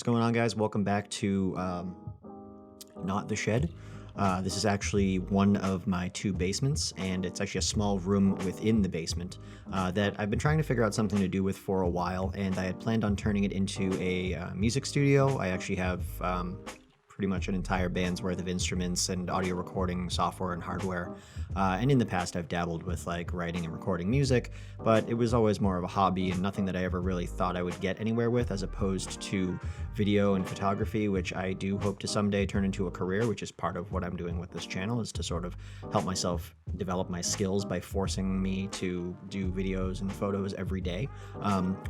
What's going on, guys? Welcome back to Not the Shed. This is actually one of my two basements, and it's actually a small room within the basement that I've been trying to figure out something to do with for a while, and I had planned on turning it into a music studio. I actually have pretty much an entire band's worth of instruments and audio recording software and hardware. And in the past, I've dabbled with like writing and recording music, but it was always more of a hobby and nothing that I ever really thought I would get anywhere with, as opposed to video and photography, which I do hope to someday turn into a career, which is part of what I'm doing with this channel, is to sort of help myself develop my skills by forcing me to do videos and photos every day.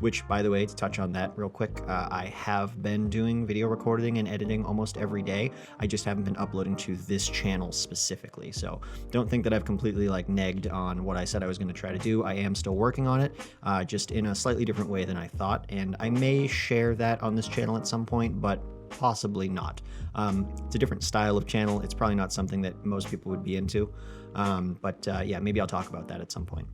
Which, by the way, to touch on that real quick, I have been doing video recording and editing almost every day. I just haven't been uploading to this channel specifically. So don't think that I've completely like negged on what I said I was going to try to do. I am still working on it, just in a slightly different way than I thought. And I may share that on this channel at some point, but possibly not. It's a different style of channel. It's probably not something that most people would be into. But yeah, maybe I'll talk about that at some point.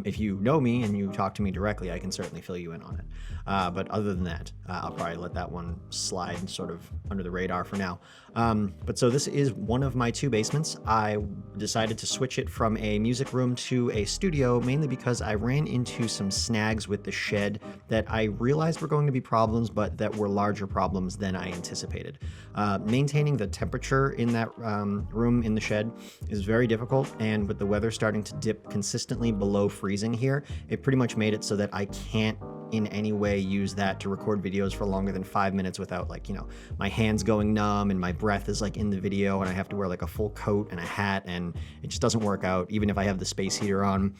If you know me and you talk to me directly, I can certainly fill you in on it. But other than that, I'll probably let that one slide sort of under the radar for now. But so this is one of my two basements. I decided to switch it from a music room to a studio, mainly because I ran into some snags with the shed that I realized were going to be problems, but that were larger problems than I anticipated. Maintaining the temperature in that room in the shed is very difficult, and with the weather starting to dip consistently below freezing here, it pretty much made it so that I can't in any way use that to record videos for longer than 5 minutes without, like, you know, my hands going numb and my breath is like in the video and I have to wear like a full coat and a hat, and it just doesn't work out. Even if I have the space heater on,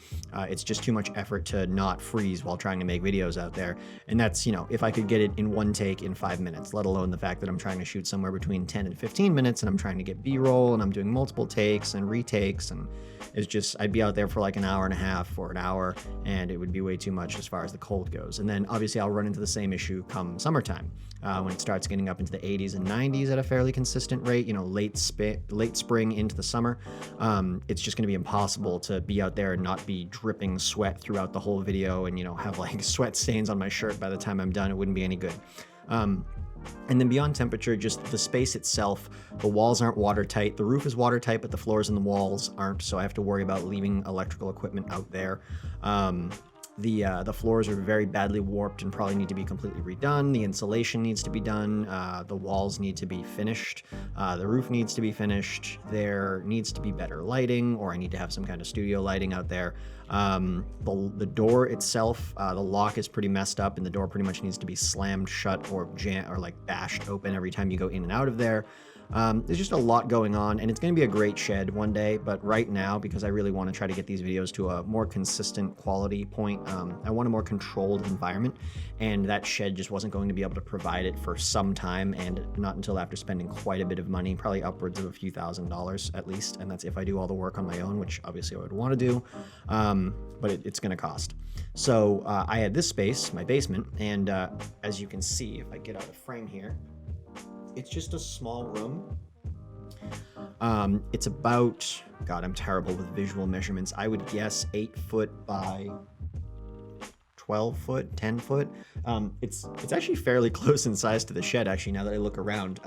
it's just too much effort to not freeze while trying to make videos out there. And that's, you know, if I could get it in one take in 5 minutes, let alone the fact that I'm trying to shoot somewhere between 10 and 15 minutes and I'm trying to get B-roll and I'm doing multiple takes and retakes, and it's just, I'd be out there for like an hour and a half or an hour, and it would be way too much as far as the cold goes. And then obviously I'll run into the same issue come summertime, when it starts getting up into the 80s and 90s at a fairly consistent rate, you know, late spring into the summer. It's just going to be impossible to be out there and not be dripping sweat throughout the whole video and, you know, have like sweat stains on my shirt by the time I'm done. It wouldn't be any good. And then beyond temperature, just the space itself, the walls aren't watertight. The roof is watertight, but the floors and the walls aren't, so I have to worry about leaving electrical equipment out there. The floors are very badly warped and probably need to be completely redone. The insulation needs to be done. The walls need to be finished. The roof needs to be finished. There needs to be better lighting, or I need to have some kind of studio lighting out there. The door itself, the lock is pretty messed up, and the door pretty much needs to be slammed shut or like bashed open every time you go in and out of there. There's just a lot going on, and it's going to be a great shed one day, but right now, because I really want to try to get these videos to a more consistent quality point, I want a more controlled environment, and that shed just wasn't going to be able to provide it for some time, and not until after spending quite a bit of money, probably upwards of a few $1,000s at least, and that's if I do all the work on my own, which obviously I would want to do, but it's going to cost. So I had this space, my basement, and as you can see, if I get out of frame here, it's just a small room. It's about, God, I'm terrible with visual measurements. I would guess 8 foot by 12 foot, 10 foot. It's actually fairly close in size to the shed, actually, now that I look around.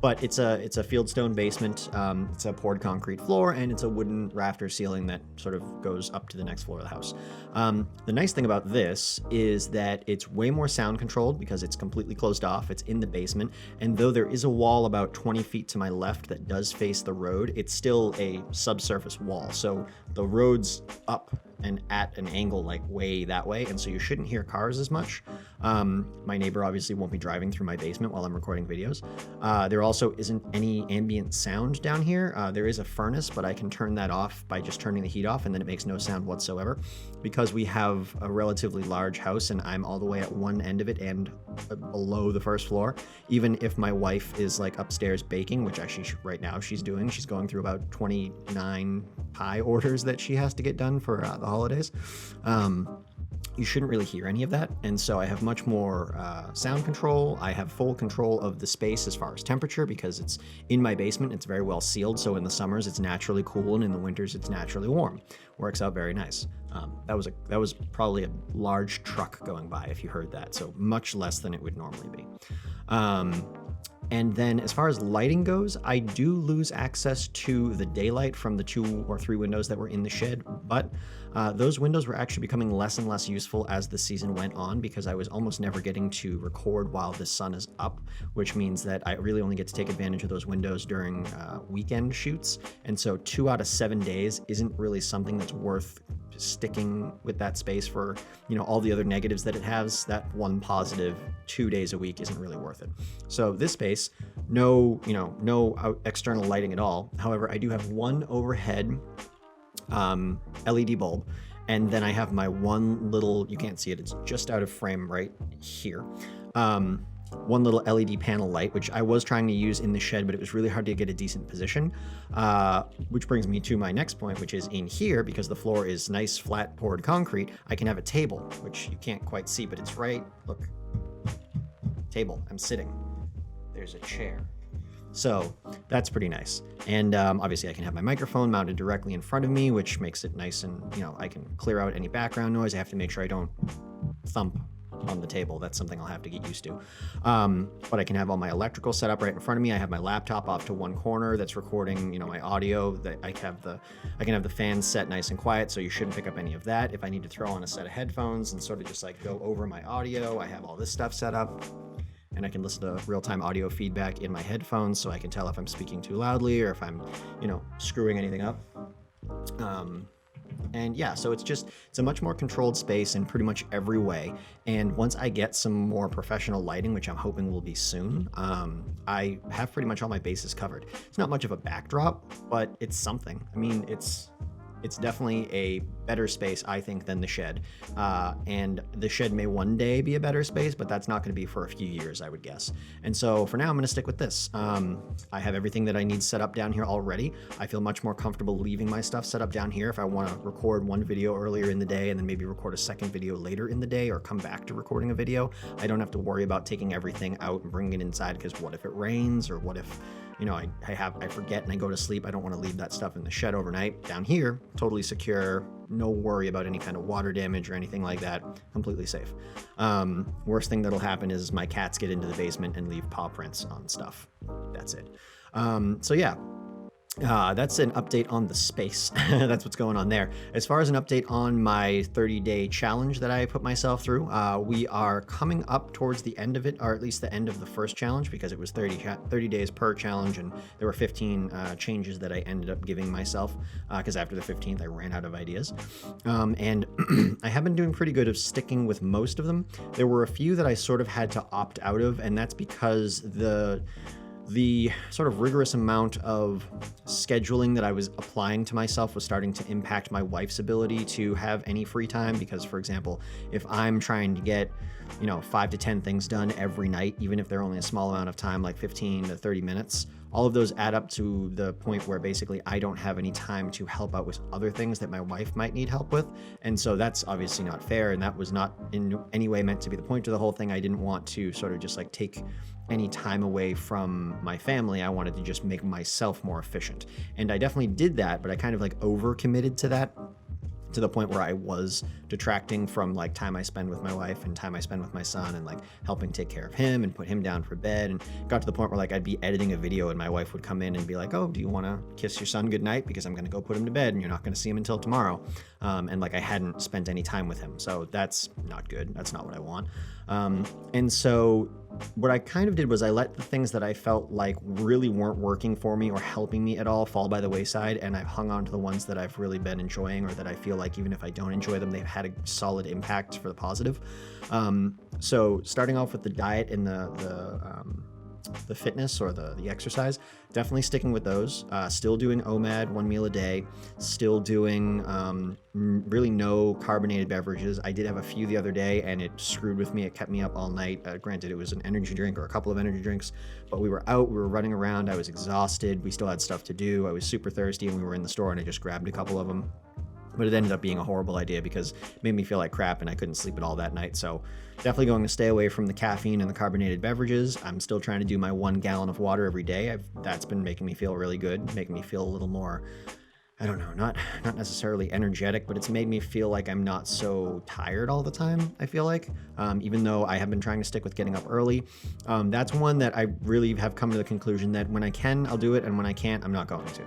But it's a fieldstone basement. It's a poured concrete floor, and it's a wooden rafter ceiling that sort of goes up to the next floor of the house. The nice thing about this is that it's way more sound controlled because it's completely closed off. It's in the basement, and though there is a wall about 20 feet to my left that does face the road, it's still a subsurface wall. So the road's up and at an angle like way that way, and so you shouldn't hear cars as much. My neighbor obviously won't be driving through my basement while I'm recording videos. There also isn't any ambient sound down here. There is a furnace, but I can turn that off by just turning the heat off, and then it makes no sound whatsoever. Because we have a relatively large house and I'm all the way at one end of it and below the first floor, even if my wife is like upstairs baking, which actually right now she's doing, she's going through about 29 pie orders that she has to get done for the holidays. you shouldn't really hear any of that. And so I have much more sound control. I have full control of the space as far as temperature because it's in my basement. It's very well sealed. So in the summers, it's naturally cool, and in the winters, it's naturally warm. Works out very nice. That was probably a large truck going by if you heard that. So much less than it would normally be. And then as far as lighting goes, I do lose access to the daylight from the 2 or 3 windows that were in the shed, but those windows were actually becoming less and less useful as the season went on because I was almost never getting to record while the sun is up, which means that I really only get to take advantage of those windows during weekend shoots. And so 2 out of 7 days isn't really something that's worth sticking with that space for, all the other negatives that it has. That one positive 2 days a week isn't really worth it. So this space, no external lighting at all. However, I do have one overhead LED bulb, and then I have my one little, you can't see it, it's just out of frame right here. One little LED panel light, which I was trying to use in the shed, but it was really hard to get a decent position. Which brings me to my next point, which is in here, because the floor is nice, flat, poured concrete, I can have a table, which you can't quite see, but it's right, look, table, I'm sitting. There's a chair. So that's pretty nice. And obviously I can have my microphone mounted directly in front of me, which makes it nice, and I can clear out any background noise. I have to make sure I don't thump on the table. That's something I'll have to get used to. But I can have all my electrical set up right in front of me. I have my laptop off to one corner that's recording, my audio. That I can have the fans set nice and quiet, so you shouldn't pick up any of that. If I need to throw on a set of headphones and sort of just like go over my audio, I have all this stuff set up. And I can listen to real-time audio feedback in my headphones, so I can tell if I'm speaking too loudly or if I'm, screwing anything up. And yeah, so it's a much more controlled space in pretty much every way. And once I get some more professional lighting, which I'm hoping will be soon, I have pretty much all my bases covered. It's not much of a backdrop, but it's something. I mean, it's definitely a better space, I think, than the shed. And the shed may one day be a better space, but that's not going to be for a few years, I would guess. And so for now, I'm going to stick with this. I have everything that I need set up down here already. I feel much more comfortable leaving my stuff set up down here if I want to record one video earlier in the day and then maybe record a second video later in the day or come back to recording a video. I don't have to worry about taking everything out and bringing it inside, because what if it rains, or what if I forget and I go to sleep. I don't want to leave that stuff in the shed overnight. Down here, totally secure, no worry about any kind of water damage or anything like that, completely safe. Worst thing that'll happen is my cats get into the basement and leave paw prints on stuff. That's it. So yeah. That's an update on the space. That's what's going on there. As far as an update on my 30-day challenge that I put myself through, we are coming up towards the end of it, or at least the end of the first challenge, because it was 30 days per challenge, and there were 15 changes that I ended up giving myself, because after the 15th I ran out of ideas. And I have been doing pretty good of sticking with most of them. There were a few that I sort of had to opt out of, and that's because the sort of rigorous amount of scheduling that I was applying to myself was starting to impact my wife's ability to have any free time. Because, for example, if I'm trying to get 5 to 10 things done every night, even if they're only a small amount of time, like 15 to 30 minutes, all of those add up to the point where basically I don't have any time to help out with other things that my wife might need help with. And so that's obviously not fair, and that was not in any way meant to be the point of the whole thing. I didn't want to sort of just like take any time away from my family. I wanted to just make myself more efficient. And I definitely did that, but I kind of like overcommitted to that, to the point where I was detracting from like time I spend with my wife and time I spend with my son, and like helping take care of him and put him down for bed, and got to the point where like I'd be editing a video and my wife would come in and be like, oh, do you want to kiss your son goodnight, because I'm going to go put him to bed and you're not going to see him until tomorrow. And like I hadn't spent any time with him. So that's not good. That's not what I want. And so what I kind of did was I let the things that I felt like really weren't working for me or helping me at all fall by the wayside, and I've hung on to the ones that I've really been enjoying, or that I feel like even if I don't enjoy them, they've had a solid impact for the positive. So starting off with the diet and the fitness or the exercise, definitely sticking with those. Still doing OMAD, 1 meal a day. Still doing really no carbonated beverages. I did have a few the other day and it screwed with me. It kept me up all night. Granted, it was an energy drink or a couple of energy drinks, but we were out, we were running around, I was exhausted, we still had stuff to do, I was super thirsty, and we were in the store and I just grabbed a couple of them. but it ended up being a horrible idea because it made me feel like crap and I couldn't sleep at all that night. So definitely going to stay away from the caffeine and the carbonated beverages. I'm still trying to do my 1 gallon of water every day. That's been making me feel really good, making me feel a little more, I don't know, not necessarily energetic, but it's made me feel like I'm not so tired all the time, I feel like, even though I have been trying to stick with getting up early. That's one that I really have come to the conclusion that when I can, I'll do it, and when I can't, I'm not going to.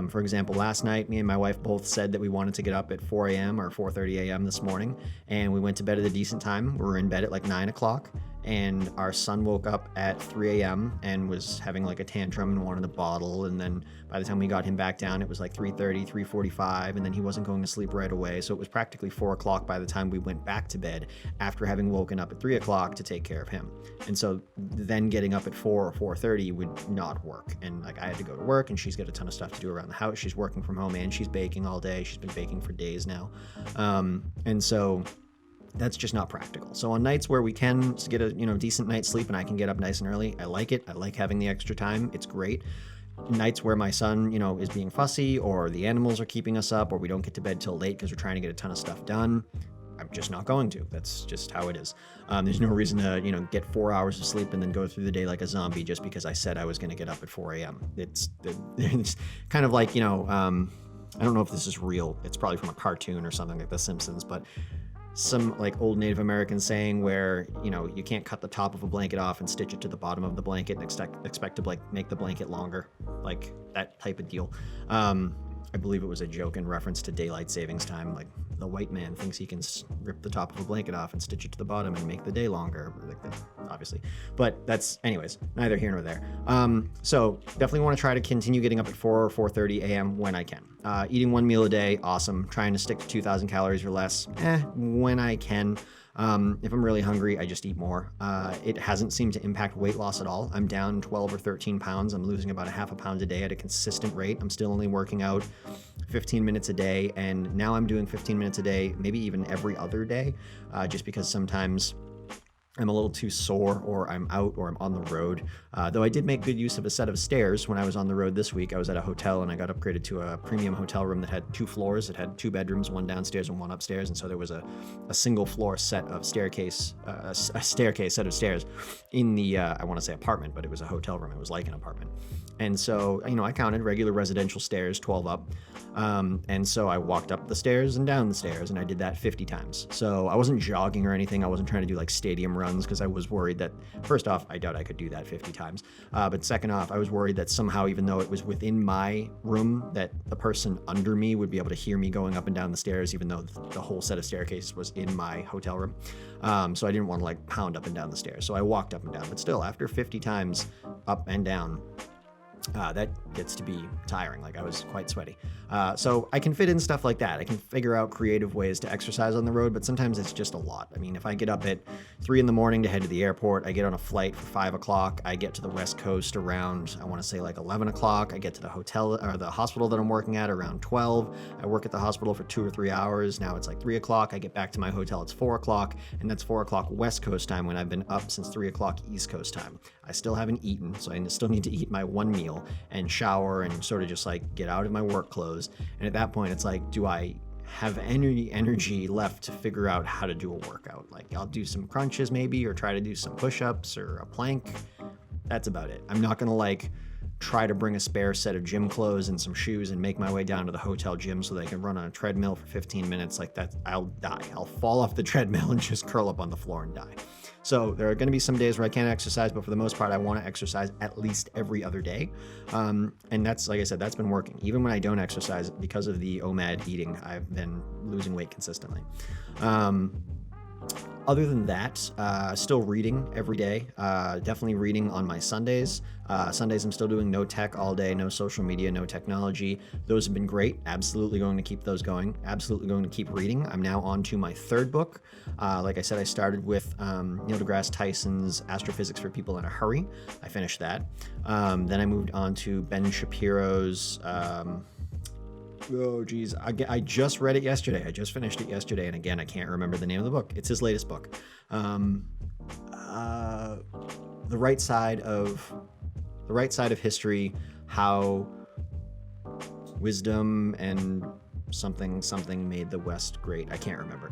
For example, last night, me and my wife both said that we wanted to get up at 4 a.m. or 4:30 a.m. this morning, and we went to bed at a decent time. We were in bed at like 9 o'clock, and our son woke up at 3 a.m. and was having like a tantrum and wanted a bottle, and then by the time we got him back down, it was like 3:30, 3:45, and then he wasn't going to sleep right away, so it was practically 4 o'clock by the time we went back to bed after having woken up at 3 o'clock to take care of him. And so then getting up at 4 or 4:30 would not work, and like I had to go to work, and she's got a ton of stuff to do around the house. She's working from home and she's baking all day. She's been baking for days now, and so that's just not practical. So on nights where we can get a decent night's sleep and I can get up nice and early, I like it. I like having the extra time. It's great. Nights where my son, is being fussy, or the animals are keeping us up, or we don't get to bed till late because we're trying to get a ton of stuff done, I'm just not going to. That's just how it is. There's no reason to, get 4 hours of sleep and then go through the day like a zombie just because I said I was going to get up at 4 a.m. It's kind of like, I don't know if this is real. It's probably from a cartoon or something like The Simpsons, but some like old Native American saying where, you can't cut the top of a blanket off and stitch it to the bottom of the blanket and expect to like make the blanket longer, like that type of deal. I believe it was a joke in reference to daylight savings time. Like the white man thinks he can rip the top of a blanket off and stitch it to the bottom and make the day longer, like that, obviously. But that's, anyways, neither here nor there. So definitely want to try to continue getting up at 4 or 4:30 a.m. when I can. Eating 1 meal a day, awesome. Trying to stick to 2,000 calories or less, when I can. If I'm really hungry, I just eat more. It hasn't seemed to impact weight loss at all. I'm down 12 or 13 pounds. I'm losing about a half a pound a day at a consistent rate. I'm still only working out 15 minutes a day, and now I'm doing 15 minutes a day, maybe even every other day, just because sometimes I'm a little too sore, or I'm out, or I'm on the road. Though I did make good use of a set of stairs when I was on the road this week. I was at a hotel and I got upgraded to a premium hotel room that had 2 floors. It had 2 bedrooms, 1 downstairs and 1 upstairs. And so there was a single floor set of staircase, a staircase set of stairs in the, I want to say apartment, but it was a hotel room. It was like an apartment. And so, I counted regular residential stairs, 12 up. And so I walked up the stairs and down the stairs, and I did that 50 times. So I wasn't jogging or anything. I wasn't trying to do like stadium runs because I was worried that, first off, I doubt I could do that 50 times. But second off, I was worried that somehow, even though it was within my room, that the person under me would be able to hear me going up and down the stairs, even though the whole set of staircases was in my hotel room. So I didn't want to like pound up and down the stairs. So I walked up and down. But still, after 50 times up and down, that gets to be tiring. Like I was quite sweaty. So I can fit in stuff like that. I can figure out creative ways to exercise on the road, but sometimes it's just a lot. I mean, if I get up at 3 in the morning to head to the airport, I get on a flight for 5 o'clock. I get to the West Coast around, I want to say like 11 o'clock. I get to the hotel or the hospital that I'm working at around 12. I work at the hospital for 2 or 3 hours. Now it's like 3 o'clock. I get back to my hotel. It's 4 o'clock, and that's 4 o'clock West Coast time when I've been up since 3 o'clock East Coast time. I still haven't eaten, so I still need to eat my 1 meal and shower and sort of just like get out of my work clothes. And at that point, it's like, do I have any energy left to figure out how to do a workout? Like I'll do some crunches maybe, or try to do some push-ups or a plank. That's about it. I'm not gonna like try to bring a spare set of gym clothes and some shoes and make my way down to the hotel gym so that I can run on a treadmill for 15 minutes. Like that, I'll die. I'll fall off the treadmill and just curl up on the floor and die. So there are going to be some days where I can't exercise, but for the most part, I want to exercise at least every other day. And that's, like I said, that's been working. Even when I don't exercise, because of the OMAD eating, I've been losing weight consistently. Other than that, still reading every day. Definitely reading on my Sundays. Sundays I'm still doing no tech all day, no social media, no technology. Those have been great. Absolutely going to keep those going. Absolutely going to keep reading. I'm now on to my 3rd book. Like I said, I started with Neil deGrasse Tyson's Astrophysics for People in a Hurry. I finished that. Then I moved on to Ben Shapiro's... oh geez, I just read it yesterday. I just finished it yesterday, and again, I can't remember the name of the book. It's his latest book. The Right Side of History: How Wisdom and something made the West great. I can't remember.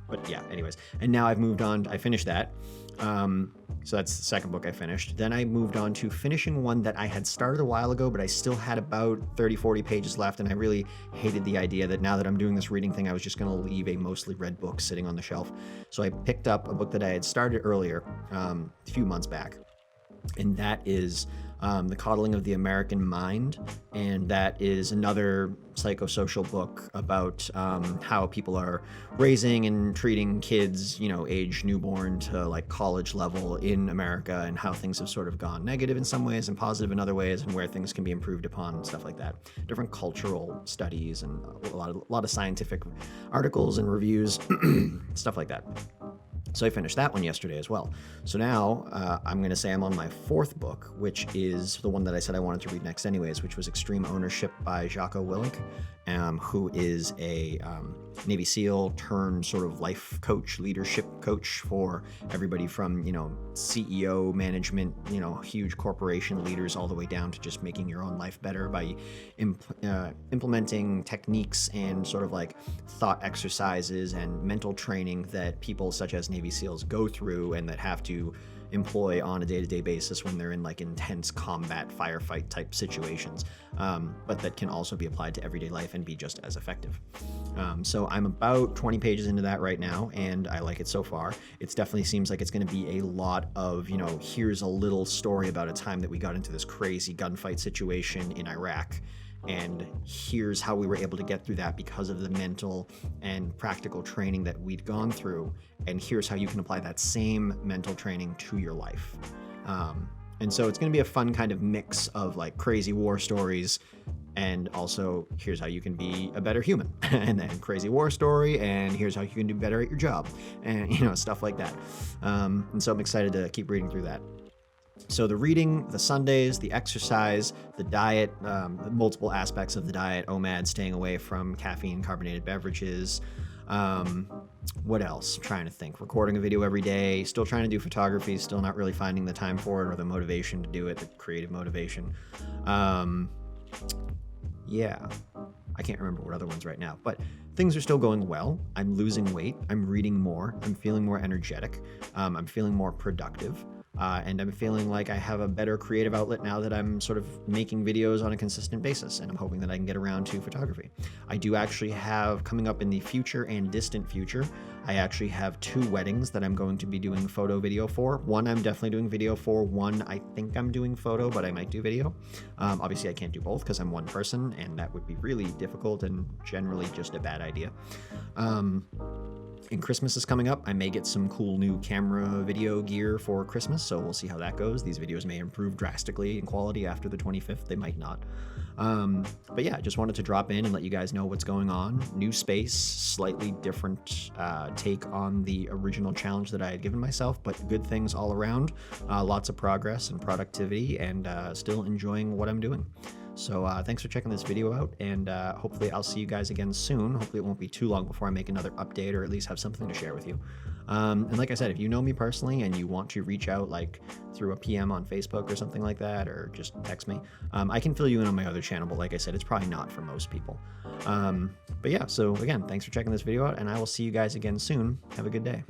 But yeah, anyways. And now I've moved on. I finished that. So that's the second book I finished. Then I moved on to finishing one that I had started a while ago, but I still had about 30, 40 pages left. And I really hated the idea that now that I'm doing this reading thing, I was just going to leave a mostly read book sitting on the shelf. So I picked up a book that I had started earlier, a few months back. And that is The Coddling of the American Mind. And that is another psychosocial book about how people are raising and treating kids, age newborn to like college level in America, and how things have sort of gone negative in some ways and positive in other ways, and where things can be improved upon and stuff like that. Different cultural studies and a lot of scientific articles and reviews, stuff like that. So I finished that one yesterday as well. So now I'm going to say I'm on my fourth book, which is the one that I said I wanted to read next anyways, which was Extreme Ownership by Jocko Willink, who is a Navy SEAL turned sort of life coach, leadership coach for everybody from, CEO management, huge corporation leaders, all the way down to just making your own life better by implementing techniques and sort of like thought exercises and mental training that people such as Navy SEALs go through and that have to employ on a day-to-day basis when they're in like intense combat firefight type situations, but that can also be applied to everyday life and be just as effective. So I'm about 20 pages into that right now, and I like it so far. It definitely seems like it's going to be a lot of, here's a little story about a time that we got into this crazy gunfight situation in Iraq, and here's how we were able to get through that because of the mental and practical training that we'd gone through. And here's how you can apply that same mental training to your life. And so it's going to be a fun kind of mix of like crazy war stories, and also here's how you can be a better human, and then crazy war story, and here's how you can do better at your job, and stuff like that. And so I'm excited to keep reading through that. So the reading, the Sundays, the exercise, the diet, multiple aspects of the diet, OMAD, staying away from caffeine, carbonated beverages. What else? I'm trying to think. Recording a video every day, still trying to do photography, still not really finding the time for it or the motivation to do it, the creative motivation. Yeah, I can't remember what other ones right now, but things are still going well. I'm losing weight. I'm reading more. I'm feeling more energetic. I'm feeling more productive. And I'm feeling like I have a better creative outlet now that I'm sort of making videos on a consistent basis, and I'm hoping that I can get around to photography. I do actually have, coming up in the future and distant future, I actually have 2 weddings that I'm going to be doing photo video for. One I'm definitely doing video for, one I think I'm doing photo, but I might do video. Obviously I can't do both because I'm one person, and that would be really difficult and generally just a bad idea. And Christmas is coming up. I may get some cool new camera video gear for Christmas, so we'll see how that goes. These videos may improve drastically in quality after the 25th. They might not. But yeah, just wanted to drop in and let you guys know what's going on. New space, slightly different take on the original challenge that I had given myself, but good things all around. Lots of progress and productivity, and still enjoying what I'm doing. So thanks for checking this video out, and hopefully I'll see you guys again soon. Hopefully it won't be too long before I make another update, or at least have something to share with you. And like I said, if you know me personally and you want to reach out like through a PM on Facebook or something like that, or just text me, I can fill you in on my other channel, but like I said, it's probably not for most people. But yeah, so again, thanks for checking this video out, and I will see you guys again soon. Have a good day.